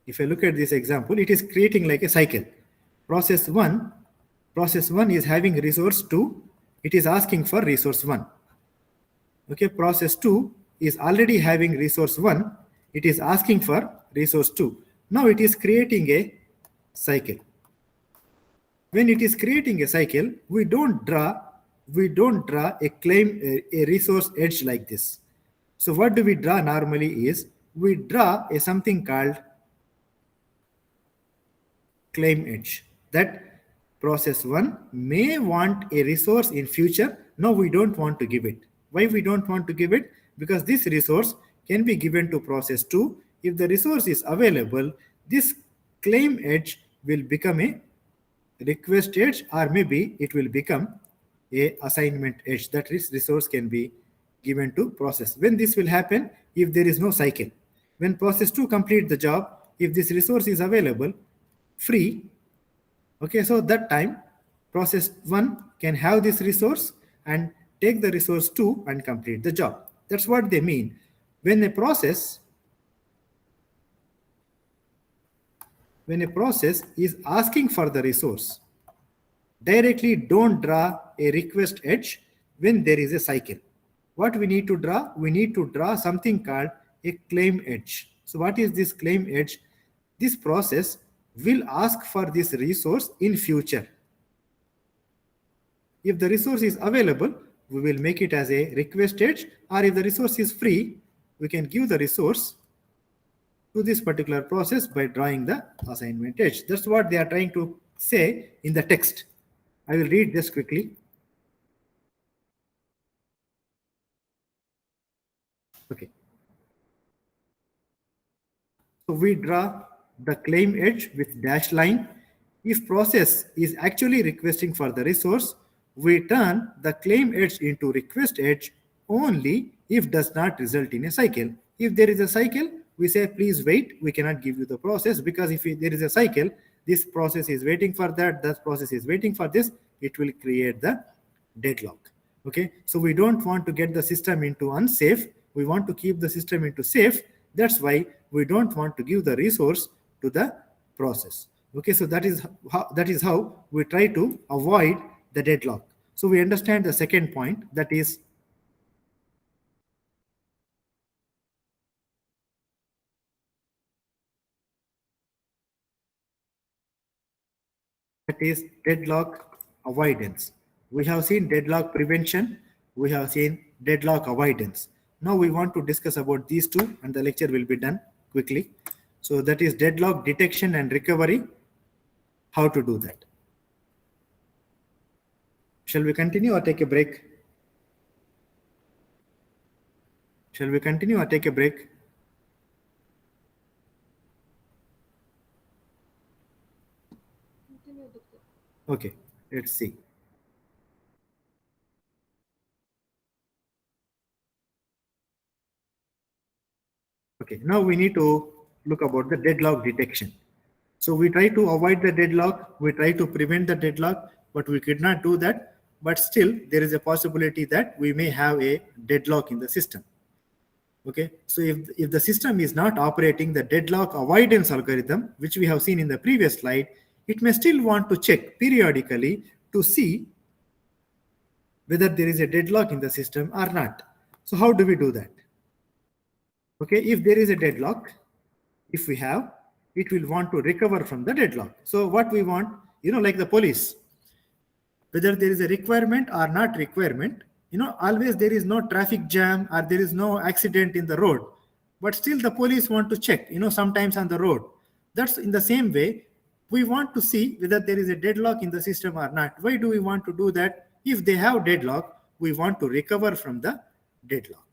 example, it is creating like a cycle. Process 1 is having resource 2. It is asking for resource 1. Okay, process 2 is already having resource 1. It is asking for resource 2. Now it is creating a cycle. When it is creating a cycle, we don't draw a claim, a resource edge like this. So what do we draw normally is, we draw a something called claim edge, that process 1 may want a resource in future. No, we don't want to give it. Why we don't want to give it? Because this resource can be given to process 2. If the resource is available, this claim edge will become a request edge, or maybe it will become a assignment edge. That is, resource can be given to process. When this will happen? If there is no cycle. When process 2 complete the job, if this resource is available free, okay, so that time process 1 can have this resource and take the resource 2 and complete the job. That's what they mean. When a process is asking for the resource, directly don't draw a request edge when there is a cycle. What we need to draw? We need to draw something called a claim edge. So what is this claim edge? This process will ask for this resource in future. If the resource is available, we will make it as a request edge, or if the resource is free, we can give the resource to this particular process by drawing the assignment edge. That's what they are trying to say in the text. I will read this quickly. Okay. So we draw the claim edge with dashed line. If process is actually requesting for the resource, we turn the claim edge into request edge only if does not result in a cycle. If there is a cycle, we say, please wait, we cannot give you the process, because if there is a cycle, this process is waiting for that process is waiting for this, it will create the deadlock. Okay, so we don't want to get the system into unsafe. We want to keep the system into safe. That's why we don't want to give the resource to the process. Okay, so that is how we try to avoid the deadlock. So we understand the second point, that is deadlock avoidance. We have seen deadlock prevention, we have seen deadlock avoidance. Now we want to discuss about these two, and the lecture will be done quickly. So that is deadlock detection and recovery, how to do that. Shall we continue or take a break? Shall we continue or take a break? Okay, let's see. Okay, now we need to look about the deadlock detection. So we try to avoid the deadlock, we try to prevent the deadlock, but we could not do that. But still, there is a possibility that we may have a deadlock in the system. Okay, so if the system is not operating the deadlock avoidance algorithm, which we have seen in the previous slide, it may still want to check periodically to see whether there is a deadlock in the system or not. So how do we do that? Okay, if there is a deadlock, if we have, it will want to recover from the deadlock. So what we want, like the police, whether there is a requirement or not requirement, always there is no traffic jam or there is no accident in the road, but still the police want to check, sometimes on the road. That's in the same way, we want to see whether there is a deadlock in the system or not. Why do we want to do that? If they have deadlock, we want to recover from the deadlock.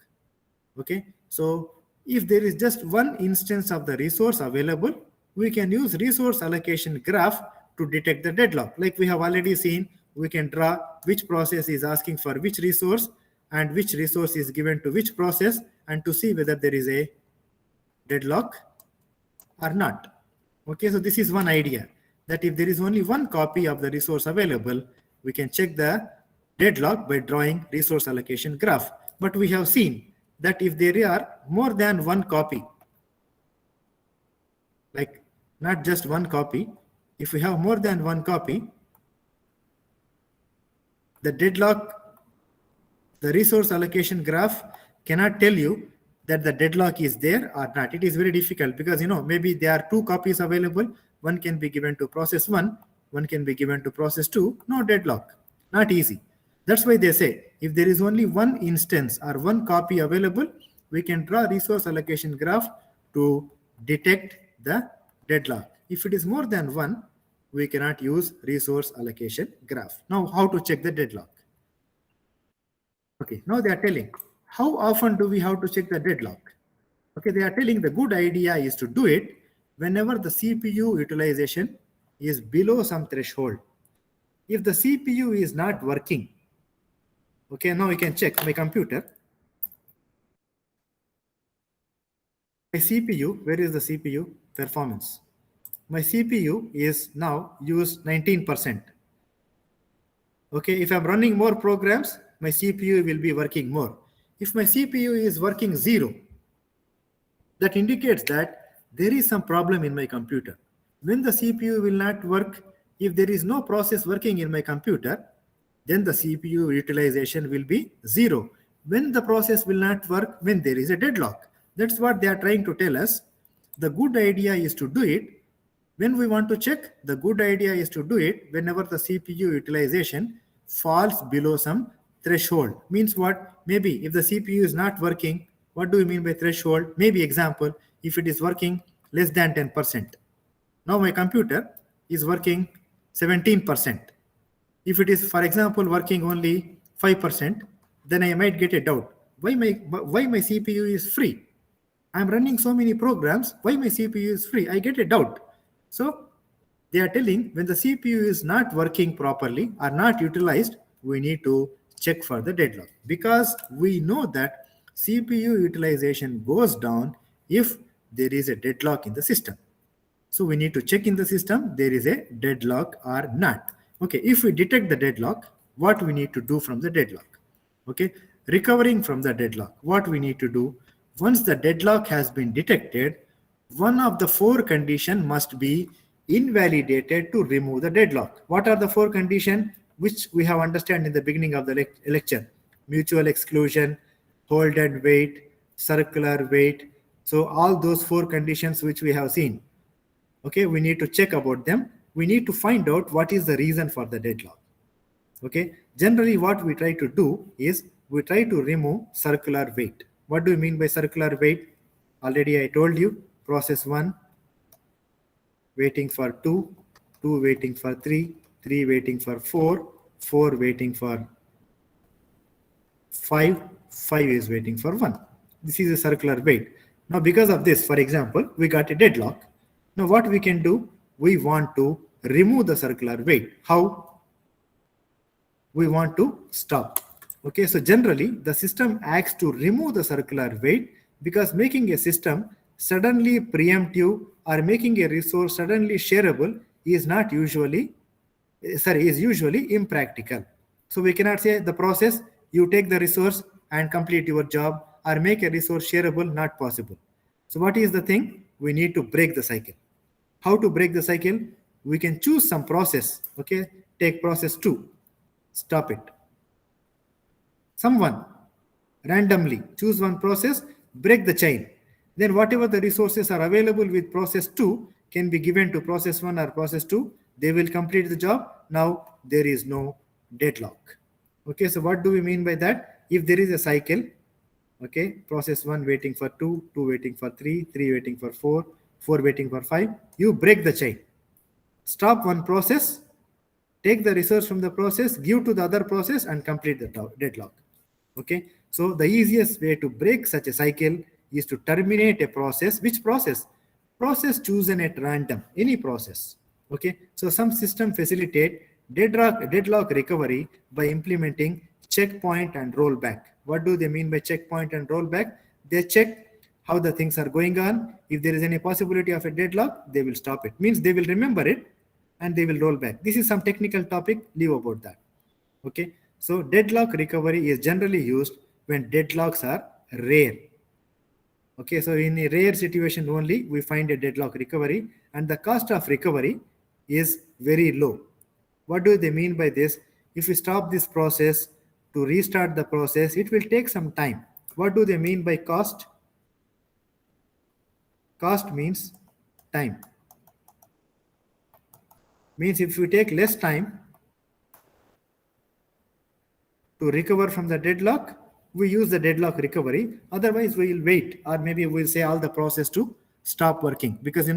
Okay, so if there is just one instance of the resource available, we can use resource allocation graph to detect the deadlock. Like we have already seen, we can draw which process is asking for which resource and which resource is given to which process, and to see whether there is a deadlock or not. Okay, so this is one idea, that if there is only one copy of the resource available, we can check the deadlock by drawing resource allocation graph. But we have seen that if there are more than one copy, like not just one copy, if we have more than one copy, the deadlock, the resource allocation graph cannot tell you that the deadlock is there or not. It is very difficult because, maybe there are two copies available. One can be given to process 1, one can be given to process 2. No deadlock, not easy. That's why they say if there is only one instance or one copy available, we can draw resource allocation graph to detect the deadlock. If it is more than one, we cannot use resource allocation graph. Now, how to check the deadlock? Okay, now they are telling how often do we have to check the deadlock. Okay, they are telling the good idea is to do it whenever the CPU utilization is below some threshold. If the CPU is not working, okay, now we can check my computer. My CPU, where is the CPU performance? My CPU is now used 19%. Okay, if I'm running more programs, my CPU will be working more. If my CPU is working 0, that indicates that there is some problem in my computer. When the CPU will not work, if there is no process working in my computer, then the CPU utilization will be 0. When the process will not work, when there is a deadlock. That's what they are trying to tell us. The good idea is to do it when we want to check. The good idea is to do it whenever the CPU utilization falls below some threshold. Means what? Maybe if the CPU is not working, what do we mean by threshold? Maybe example, if it is working less than 10%. Now my computer is working 17%. If it is, for example, working only 5%, then I might get a doubt. Why my CPU is free? I'm running so many programs. Why my CPU is free? I get a doubt. So they are telling when the CPU is not working properly or not utilized, we need to check for the deadlock, because we know that CPU utilization goes down if there is a deadlock in the system. So we need to check in the system there is a deadlock or not. Okay, if we detect the deadlock, what we need to do from the deadlock? Okay, recovering from the deadlock, what we need to do? Once the deadlock has been detected, one of the 4 conditions must be invalidated to remove the deadlock. What are the 4 conditions which we have understood in the beginning of the lecture? Mutual exclusion, hold and wait, circular wait. So all those 4 conditions which we have seen. Okay, we need to check about them. We need to find out what is the reason for the deadlock. Okay, generally what we try to do is we try to remove circular wait. What do you mean by circular wait? Already I told you, process 1 waiting for 2, 2 waiting for 3, 3 waiting for 4, 4 waiting for 5, 5 is waiting for 1. This is a circular wait. Now because of this, for example, we got a deadlock. Now what we can do? We want to remove the circular wait. How? We want to stop. Okay, so generally the system acts to remove the circular wait, because making a system suddenly preemptive or making a resource suddenly shareable is usually impractical. So we cannot say the process, you take the resource and complete your job, or make a resource shareable, not possible. So what is the thing? We need to break the cycle. How to break the cycle? We can choose some process. Okay, take process 2, stop it. Someone randomly choose one process, break the chain. Then whatever the resources are available with process 2 can be given to process 1 or process 2. They will complete the job. Now there is no deadlock. Okay, so what do we mean by that? If there is a cycle, okay, process 1 waiting for 2, 2 waiting for 3, 3 waiting for 4, 4 waiting for 5, you break the chain. Stop one process, take the resource from the process, give to the other process, and complete the deadlock. Okay, so the easiest way to break such a cycle is to terminate a process. Which process? Process chosen at random, any process. Okay, so some system facilitate deadlock recovery by implementing checkpoint and rollback. What do they mean by checkpoint and rollback? They check how the things are going on. If there is any possibility of a deadlock, they will stop it. Means they will remember it and they will roll back. This is some technical topic, leave about that. Okay, so deadlock recovery is generally used when deadlocks are rare. Okay, so in a rare situation only, we find a deadlock recovery, and the cost of recovery is very low. What do they mean by this? If we stop this process to restart the process, it will take some time. What do they mean by cost? Cost means time. Means if we take less time to recover from the deadlock, we use the deadlock recovery. Otherwise, we will wait, or maybe we'll say all the process to stop working, because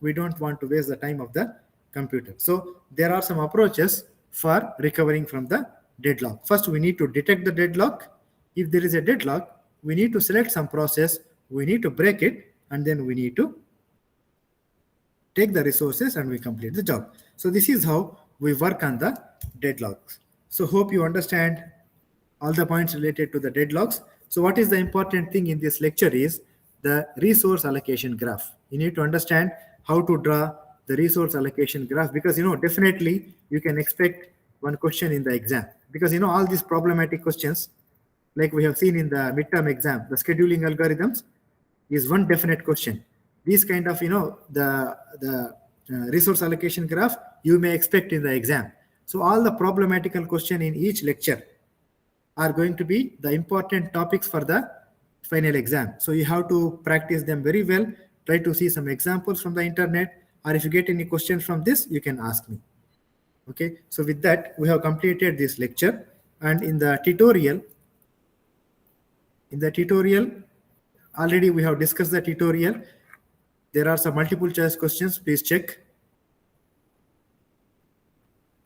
we don't want to waste the time of the computer. So there are some approaches for recovering from the deadlock. First, we need to detect the deadlock. If there is a deadlock, we need to select some process, we need to break it, and then we need to take the resources and we complete the job. So this is how we work on the deadlocks. So hope you understand all the points related to the deadlocks. So what is the important thing in this lecture is the resource allocation graph. You need to understand how to draw the resource allocation graph, because definitely you can expect one question in the exam, because all these problematic questions, like we have seen in the midterm exam, the scheduling algorithms is one definite question. These kind of the resource allocation graph you may expect in the exam. So all the problematical question in each lecture are going to be the important topics for the final exam. So you have to practice them very well. Try to see some examples from the internet, or if you get any questions from this, you can ask me. Okay, so with that, we have completed this lecture, and in the tutorial already we have discussed the tutorial. There are some multiple choice questions, please check.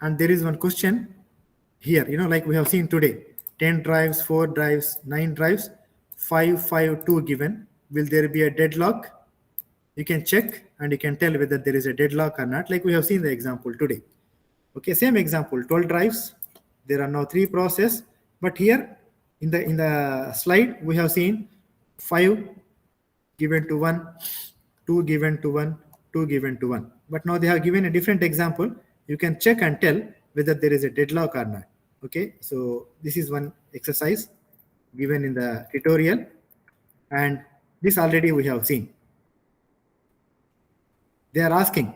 And there is one question here, like we have seen today, 10 drives, 4 drives, 9 drives, 5, 5, 2 given. Will there be a deadlock? You can check and you can tell whether there is a deadlock or not, like we have seen the example today. Okay, same example, 12 drives. There are now 3 processes, but here in the slide we have seen 5 given to 1, 2 given to 1, 2 given to 1. But now they have given a different example. You can check and tell whether there is a deadlock or not. Okay, so this is one exercise given in the tutorial, and this already we have seen. They are asking,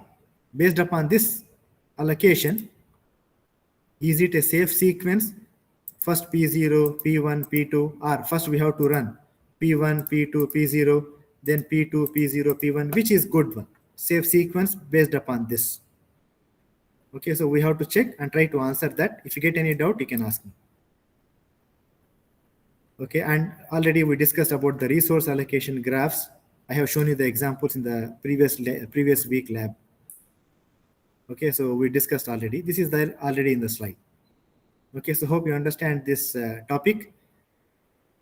based upon this allocation, is it a safe sequence? First P0, P1, P2, or first we have to run P1, P2, P0, then P2, P0, P1, which is good one? Safe sequence based upon this. Okay, so we have to check and try to answer that. If you get any doubt, you can ask me. Okay, and already we discussed about the resource allocation graphs. I have shown you the examples in the previous week lab. Okay, so we discussed already. This is there already in the slide. Okay, so hope you understand this topic.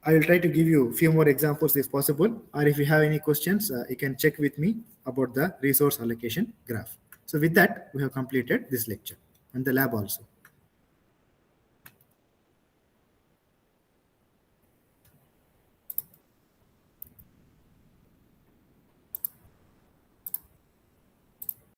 I will try to give you a few more examples if possible, or if you have any questions, you can check with me about the resource allocation graph. So with that, we have completed this lecture and the lab also.